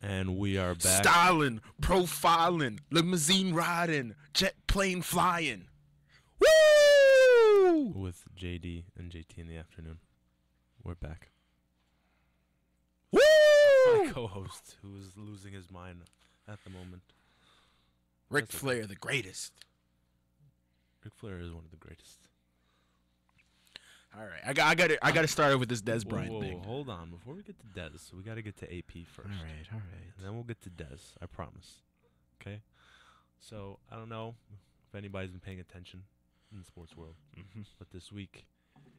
And we are back. Styling, profiling, limousine riding, jet plane flying. Woo! With JD and JT in the afternoon. We're back. Woo! My co-host, who is losing his mind at the moment. Ric Flair, the greatest. Ric Flair is one of the greatest. All right, I got to start with this Des Bryant thing. Hold on. Before we get to Des, we got to get to AP first. All right. And then we'll get to Des. I promise. Okay? So, I don't know if anybody's been paying attention in the sports world. But this week,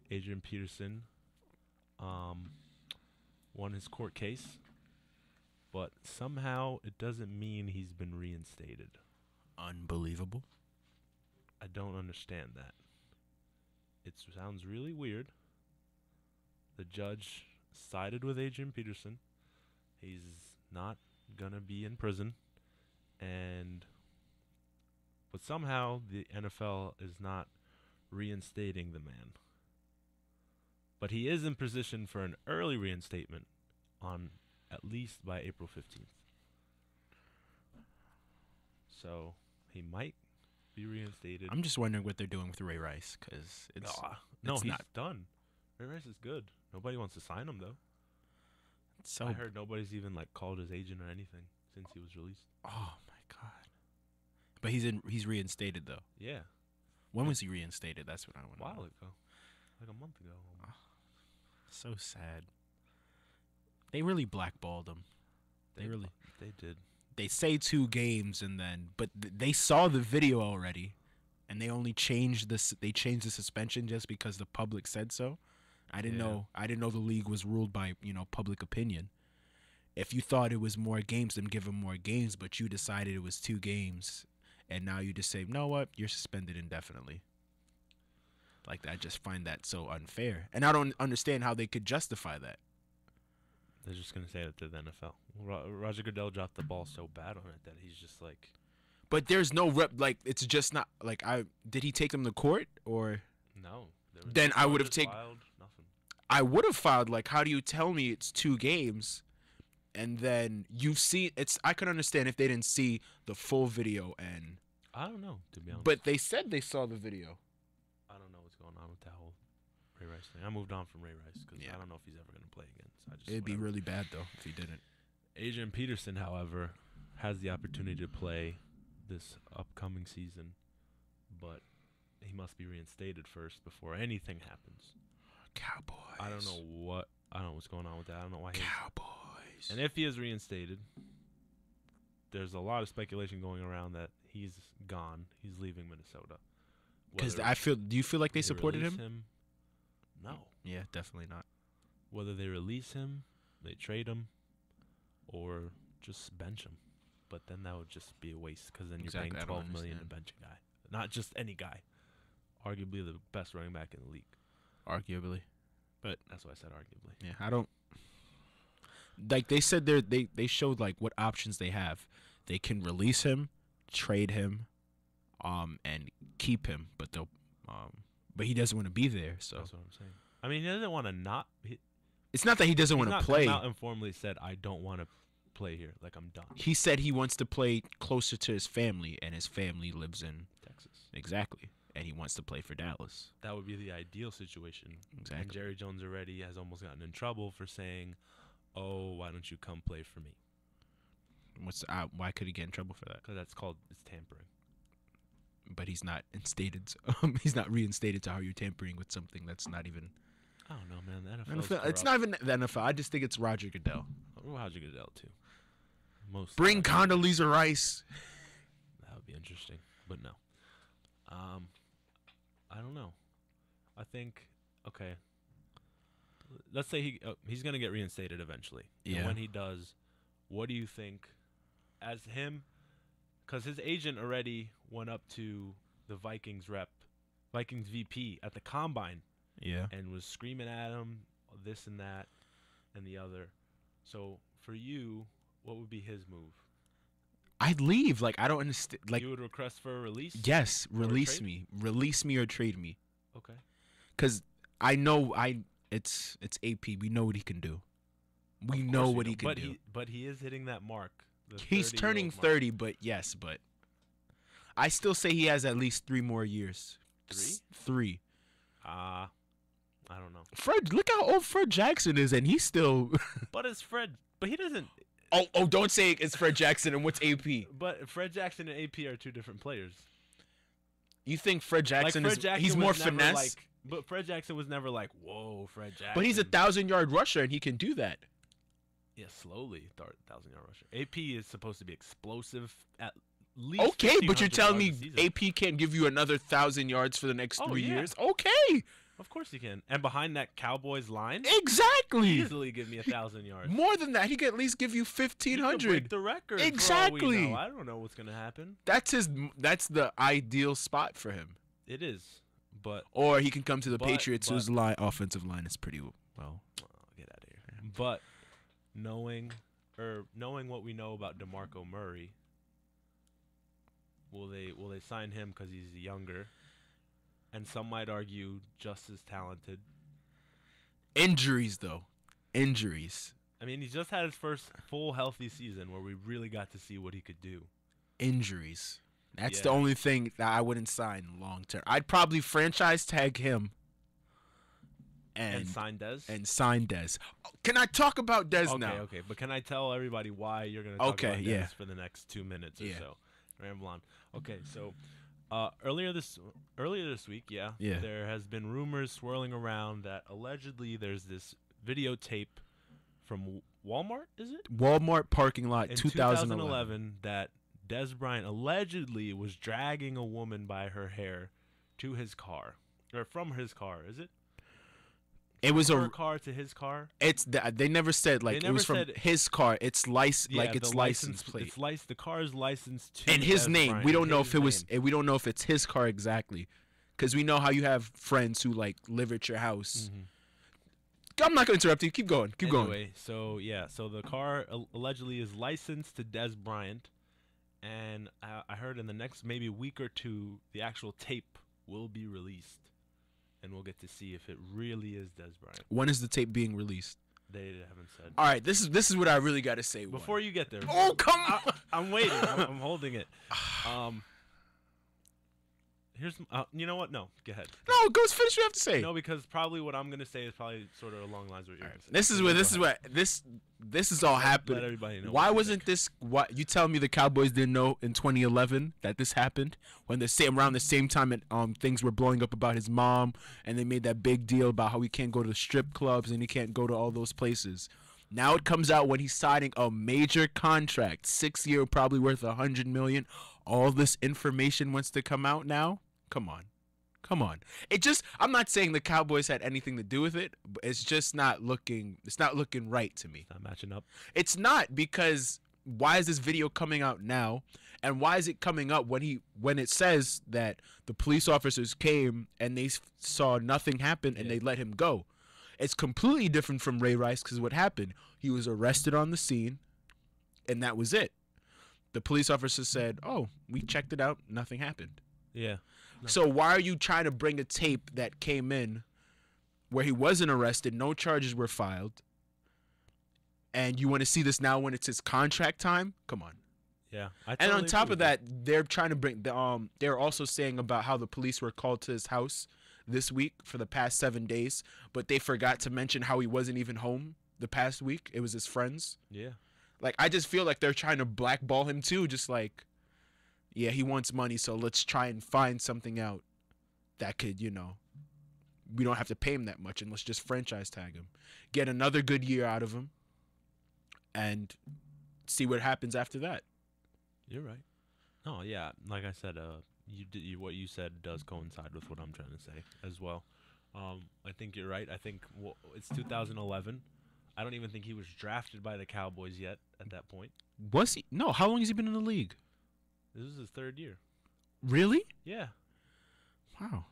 Adrian Peterson won his court case. But somehow it doesn't mean he's been reinstated. Unbelievable. I don't understand that. It sounds really weird. The judge sided with Adrian Peterson. He's not gonna be in prison, but somehow the NFL is not reinstating the man. But he is in position for an early reinstatement on at least by April 15th. So he might be reinstated. I'm just wondering what they're doing with Ray Rice because he's not done. Ray Rice is good. Nobody wants to sign him though. So I heard nobody's even called his agent or anything since he was released. Oh my god! But he's reinstated though. Yeah. When was he reinstated? That's what I want to know. A while ago, like a month ago. So sad. They really blackballed him. They did. They say 2 games but they saw the video already, and they only changed the suspension just because the public said so. I didn't know the league was ruled by public opinion. If you thought it was more games, then give him more games, but you decided it was 2 games, and now you just say, you know what, you're suspended indefinitely. I just find that so unfair, and I don't understand how they could justify that. They're just going to say it to the NFL. Roger Goodell dropped the ball so bad on it that he's just like... But there's no it's just not... did he take them to court, or... No. Then I would have taken... Nothing. I would have filed, how do you tell me it's 2 games, and then you've seen... I could understand if they didn't see the full video, and... I don't know, to be honest. But they said they saw the video. I don't know what's going on with that whole Ray Rice thing. I moved on from Ray Rice because I don't know if he's ever going to play again. So it'd be really bad, though, if he didn't. Adrian Peterson, however, has the opportunity to play this upcoming season, but he must be reinstated first before anything happens. Cowboys. I don't know what's going on with that. I don't know why. Cowboys. And if he is reinstated, there's a lot of speculation going around that he's gone. He's leaving Minnesota. Because do you feel like they supported him? No. Yeah, definitely not. Whether they release him, they trade him, or just bench him. But then that would just be a waste because then you're paying $12 million to bench a guy. Not just any guy. Arguably the best running back in the league. Arguably. But that's why I said arguably. Yeah, I don't... they said they showed what options they have. They can release him, trade him, and keep him, but he doesn't want to be there. So that's what I'm saying. I mean, he doesn't want to not. It's not that he doesn't want to play. He's not come out and formally said, "I don't want to play here. I'm done." He said he wants to play closer to his family, and his family lives in Texas. Exactly, and he wants to play for Dallas. That would be the ideal situation. Exactly. And Jerry Jones already has almost gotten in trouble for saying, "Oh, why don't you come play for me?" Why could he get in trouble for that? Because it's tampering. But he's not instated. He's not reinstated. So how are you tampering with something that's not even? I don't know, man. The NFL. It's not even the NFL. I just think it's Roger Goodell. Roger Goodell too. Bring Condoleezza Rice. That would be interesting, but no. I don't know. I think let's say he's gonna get reinstated eventually. Yeah. And when he does, what do you think, as him? Because his agent already went up to the Vikings VP at the Combine. Yeah. And was screaming at him, this and that, and the other. So, for you, what would be his move? I'd leave. I don't understand. You would request for a release? Yes, release me. Release me or trade me. Okay. Because I know it's AP. We know what he can do. We know what he can do. But he is hitting that mark. He's turning 30, but I still say he has at least 3 more years. 3? I don't know. Fred, look how old Fred Jackson is, and he's still. But it's Fred. But he doesn't. Oh! Don't say it's Fred Jackson and what's AP. But Fred Jackson and AP are 2 different players. You think Fred Jackson he's more finesse? But Fred Jackson was never like, whoa, Fred Jackson. But he's a 1,000-yard rusher, and he can do that. Yeah, slowly 1,000-yard rusher. AP is supposed to be explosive at least. Okay, but you're telling me AP can't give you another 1,000 yards for the next 3 years? Okay. Of course he can. And behind that Cowboys line, exactly. Easily give me 1,000 yards. More than that, he can at least give you 1,500. He break the record. Exactly. I don't know what's gonna happen. That's the ideal spot for him. It is, or he can come to the Patriots, whose offensive line is pretty well. Oh, get out of here. But knowing what we know about DeMarco Murray, will they sign him because he's younger? And some might argue just as talented. Injuries, though. Injuries. I mean, he just had his first full healthy season where we really got to see what he could do. Injuries. That's the only thing that I wouldn't sign long term. I'd probably franchise tag him. And sign Dez? And sign Dez. Can I talk about Dez now? Okay. But can I tell everybody why you're going to talk about Dez for the next 2 minutes or so? Ramble on. Okay, so earlier this week, there has been rumors swirling around that allegedly there's this videotape from Walmart, is it? Walmart parking lot, in 2011, that Dez Bryant allegedly was dragging a woman by her hair to his car, or from his car, is it? It was from her car to his car. They never said it was from his car. It's it's license plate. The car is licensed to and his name. Bryant. We don't know if it was. We don't know if it's his car exactly, because we know how you have friends who live at your house. Mm-hmm. I'm not gonna interrupt you. Keep going. Keep going. So the car allegedly is licensed to Dez Bryant, and I heard in the next maybe week or 2 the actual tape will be released. And we'll get to see if it really is Dez Bryant. When is the tape being released? They haven't said. All right, this is what I really got to say. Before you get there. Oh, come on. I'm waiting. I'm holding it. Here's you know what? No, go ahead. No, go finish what you have to say. No, because probably what I'm gonna say is probably sort of along the lines of what you're gonna say. This is all happening. Let everybody know. Why wasn't this? What you tell me the Cowboys didn't know in 2011 that this happened when around the same time things were blowing up about his mom, and they made that big deal about how he can't go to strip clubs and he can't go to all those places. Now it comes out when he's signing a major contract, 6-year, probably worth $100 million. All this information wants to come out now. Come on. I'm not saying the Cowboys had anything to do with it, but it's just not looking right to me. It's not matching up. It's not, because why is this video coming out now? And why is it coming up when it says that the police officers came and they saw nothing happen and they let him go? It's completely different from Ray Rice, because what happened, he was arrested on the scene and that was it. The police officers said, "Oh, we checked it out, nothing happened." Yeah. No. So why are you trying to bring a tape that came in where he wasn't arrested, no charges were filed, and you want to see this now when it's his contract time? Come on. Yeah. And on top of that, they're trying to bring they're also saying about how the police were called to his house this week for the past 7 days, but they forgot to mention how he wasn't even home the past week. It was his friends. Yeah. I just feel like they're trying to blackball him too, just yeah, he wants money, so let's try and find something out that could, we don't have to pay him that much, and let's just franchise tag him. Get another good year out of him and see what happens after that. You're right. Oh, yeah. Like I said, what you said does coincide with what I'm trying to say as well. I think you're right. I think it's 2011. I don't even think he was drafted by the Cowboys yet at that point. Was he? No. How long has he been in the league? This is his 3rd year. Really? Yeah. Wow.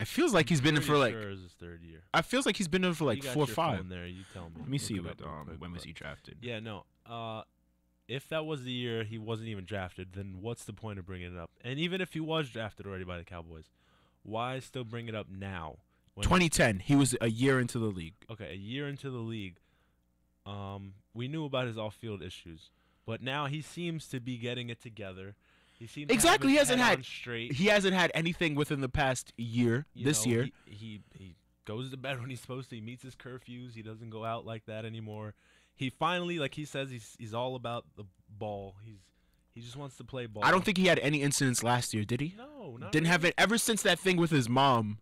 It feels like he's been in for sure it's his 3rd year. I feels like he's been in for 4 or 5. Phone there, you tell me. Let me see when was he drafted? Yeah, no. If that was the year he wasn't even drafted, then what's the point of bringing it up? And even if he was drafted already by the Cowboys, why still bring it up now? 2010. He was a year into the league. Okay, a year into the league. We knew about his off-field issues, but now he seems to be getting it together. He seems exactly. To He have his hasn't head had on straight. he hasn't had anything within the past year. This year, he goes to bed when he's supposed to. He meets his curfews. He doesn't go out like that anymore. He finally, like he says, he's all about the ball. He just wants to play ball. I don't think he had any incidents last year, did he? No, not Didn't really. have it ever since that thing with his mom.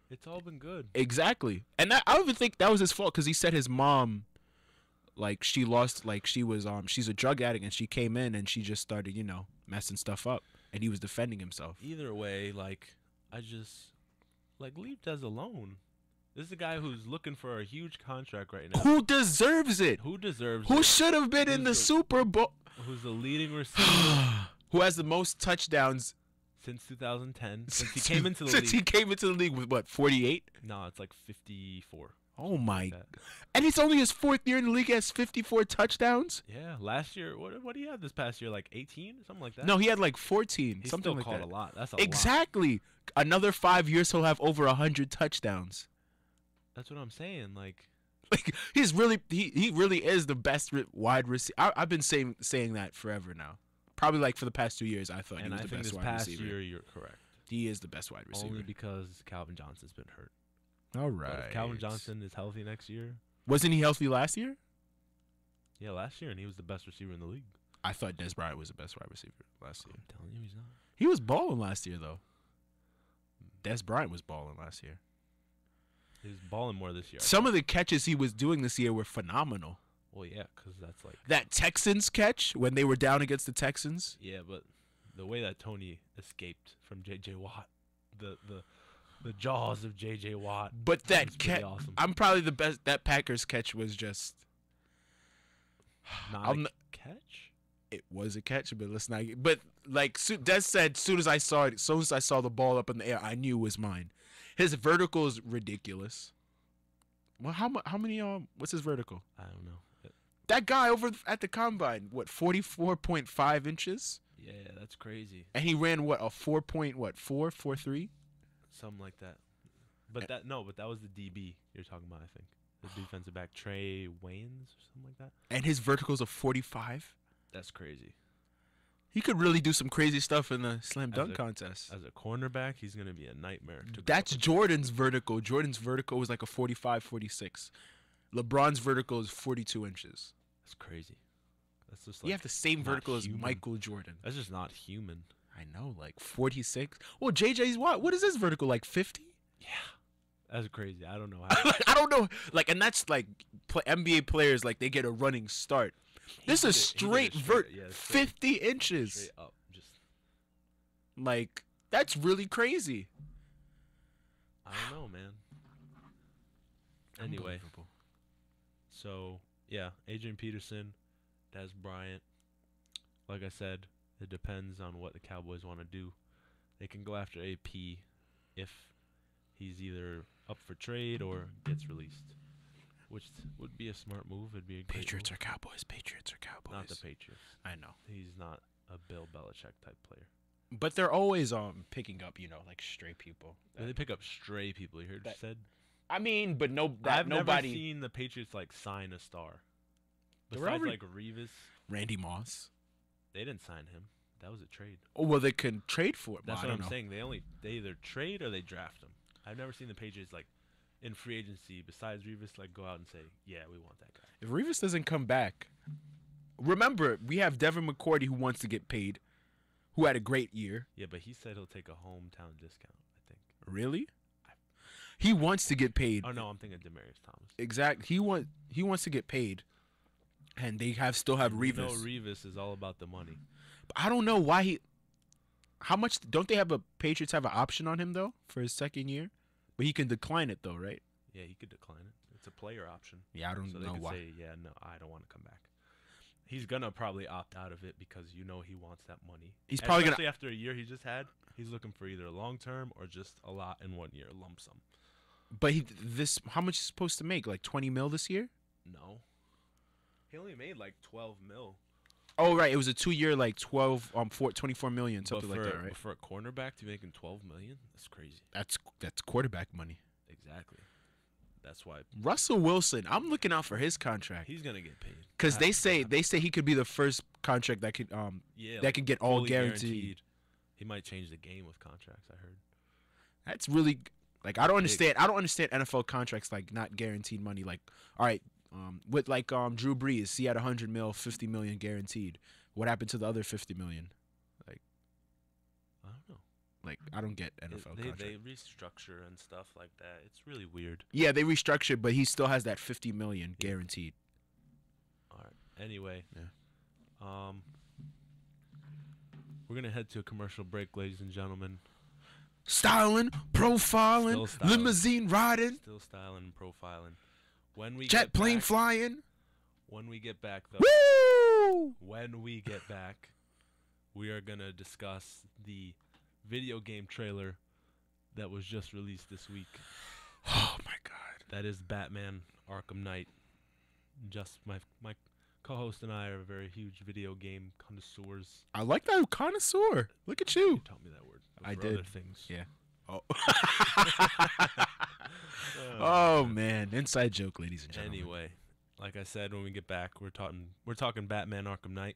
It's all been good. Exactly, and I don't even think that was his fault because he said his mom, like she lost, like she was she's a drug addict and she came in and she just started messing stuff up and he was defending himself. Either way, like I just leave Dez alone. This is a guy who's looking for a huge contract right now. Who deserves it? Who deserves Who it? should have been in the Super Bowl? Who's the leading receiver? Who has the most touchdowns since 2010? Since he came into the since league. he came into the league with what, 48? No, it's like 54. Oh my! Like and it's only his 4th year in the league. He has 54 touchdowns. Yeah, last year, what do you have this past year? Like 18, something like that. No, he had like 14, he something still like caught that. a lot. That's a exactly. lot. Another 5 years, he'll have over 100 touchdowns. That's what I'm saying. Like he's really he really is the best wide receiver. I've been saying that forever now. Probably like for the past 2 years, I thought he was the best wide receiver. And I think this past year, you're correct. He is the best wide receiver. Only because Calvin Johnson's been hurt. All right. But if Calvin Johnson is healthy next year. Wasn't he healthy last year? Yeah, last year, and he was the best receiver in the league. I thought Des Bryant was the best wide receiver last year. I'm telling you, he's not. He was balling last year, though. Des Bryant was balling last year. He's balling more this year. Some of the catches he was doing this year were phenomenal. Well, yeah, because that's like that Texans catch when they were down against the Texans. Yeah, but the way that Tony escaped from J.J. Watt, the jaws of J.J. Watt. But that catch, awesome. I'm probably the best. That Packers catch was just not a catch. It was a catch, but let's not. But like Des said, as soon as I saw the ball up in the air, I knew it was mine. His vertical is ridiculous. Well, how many? What's his vertical? I don't know. That guy over at the combine, what, 44.5 inches? Yeah, that's crazy. And he ran what, a 4.43? Something like that. But that was the DB you're talking about, I think. The defensive back, Trey Waynes or something like that. And his vertical's a 45? That's crazy. He could really do some crazy stuff in the slam dunk contest. As a cornerback, he's going to be a nightmare. That's Jordan's vertical. Jordan's vertical was like a 45, 46. LeBron's vertical is 42 inches. That's crazy. That's just like you have the same vertical human. as Michael Jordan. That's just not human. I know, like 46. Well, JJ's what? What is his vertical? Like 50? Yeah. That's crazy. I don't know how. I don't know. Like, and that's like NBA players, like they get a running start. This is straight 50 inches. Straight up, just like that's really crazy. I don't know, man. Anyway, so yeah, Adrian Peterson, Des Bryant. Like I said, it depends on what the Cowboys want to do. They can go after AP if he's either up for trade or gets released, which would be a smart move. It'd be a great Patriots move. are Cowboys. Patriots are Cowboys. Not the Patriots. I know. He's not a Bill Belichick type player. But they're always picking up, like stray people. They pick up stray people. You heard what said? I mean, but I've nobody. never seen the Patriots sign a star. Besides Revis, Randy Moss. They didn't sign him. That was a trade. Oh well, they can trade for it. That's what I'm saying. They either trade or they draft him. I've never seen the Patriots in free agency besides Revis go out and say, yeah, we want that guy. If Revis doesn't come back, remember we have Devin McCourty who wants to get paid, who had a great year. Yeah, but he said he'll take a hometown discount. I think. Really? He wants to get paid. Oh no, I'm thinking Demaryius Thomas. Exactly. He wants to get paid, and they still have Revis. You know, Revis is all about the money. But I don't know why he. How much don't they have Patriots have an option on him though for his second year? But he can decline it though, right? Yeah, he could decline it. It's a player option. Yeah, I don't know why. Say, yeah, no, I don't want to come back. He's gonna probably opt out of it because he wants that money. He's probably especially after a year he just had. He's looking for either a long term or just a lot in 1 year, lump sum. But how much is he supposed to make? Like 20 mil this year? No. He only made 12 mil. Oh right, it was a 2 year 24 million, something like that, right? For a cornerback to be making 12 million, that's crazy. That's quarterback money. Exactly. That's why Russell Wilson, I'm looking out for his contract. He's gonna get paid because they say he could be the first contract that could could get all guaranteed. He might change the game with contracts. I heard. That's really like I don't understand. I don't understand NFL contracts like not guaranteed money. Like all right, with like Drew Brees, he had 100 mil, 50 million guaranteed. What happened to the other 50 million? Like I don't know. Like I don't get NFL contracts. They restructure and stuff like that. It's really weird. Yeah, they restructured, but he still has that 50 million guaranteed. All right. Anyway, we're gonna head to a commercial break, ladies and gentlemen. Styling, profiling, limousine riding, still styling and profiling. When we jet plane flying. When we get back, though, woo! When we get back, we are gonna discuss the video game trailer that was just released this week. Oh my God! That is Batman: Arkham Knight. Just my co-host and I are very huge video game connoisseurs. I like that connoisseur. Look at you. You taught me that word. I did. Other things. Yeah. Oh. Oh man, inside joke, ladies and gentlemen. Anyway, like I said, when we get back, we're talking Batman: Arkham Knight,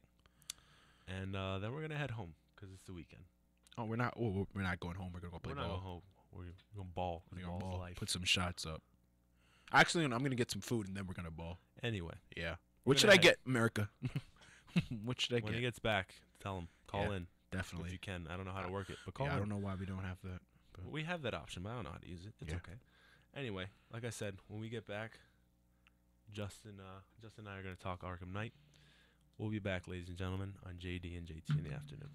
and then we're gonna head home because it's the weekend. Oh, we're not going home. We're gonna go play ball. We're not going home. We're gonna ball. We're gonna ball. Put some shots up. Actually, I'm gonna get some food and then we're gonna ball. Anyway. Yeah. What should I get, America? What should I get? When he gets back, tell him. Call in. Definitely. If you can. I don't know how to work it, but call in. I don't know why we don't have that. But we have that option, but I don't know how to use it. It's okay. Anyway, like I said, when we get back, Justin and I are gonna talk Arkham Knight. We'll be back, ladies and gentlemen, on JD and JT in the afternoon.